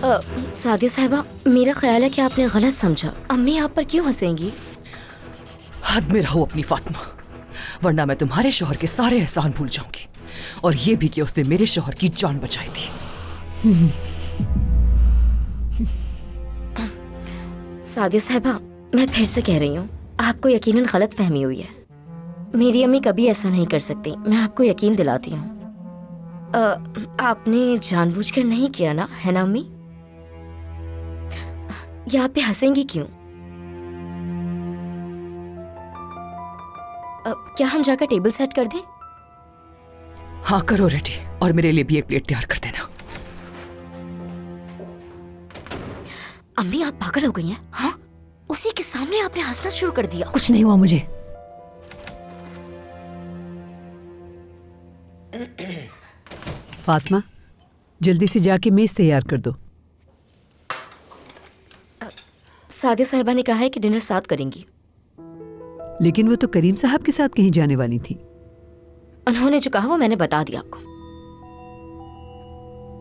सादिया साहिबा, मेरा ख्याल है कि आपने गलत समझा। अम्मी आप पर क्यों हंसेंगी? हद में रहो अपनी फातिमा, वरना मैं तुम्हारे शौहर के सारे एहसान भूल जाऊंगी, और ये भी कि उसने मेरे शौहर की जान बचाई थी। सादिया साहिबा, मैं फिर से कह रही हूँ, आपको यकीनन गलत फहमी हुई है। मेरी अम्मी कभी ऐसा नहीं कर सकती, मैं आपको यकीन दिलाती हूँ। आपने जानबूझकर नहीं किया ना, है ना अम्मी? या आप पे हंसेंगी क्यों? क्या हम जाकर टेबल सेट कर दें? हाँ करो रेडी, और मेरे लिए भी एक प्लेट तैयार कर देना। अम्मी आप पागल हो गई हैं? हाँ, उसी के सामने आपने हंसना शुरू कर दिया। कुछ नहीं हुआ मुझे। फातिमा, जल्दी से जाके मेज तैयार कर दो। सादिया साहिबा ने कहा है कि डिनर साथ करेंगी। लेकिन वो तो करीम साहब के साथ कहीं जाने वाली थी। उन्होंने जो कहा वो मैंने बता दिया आपको।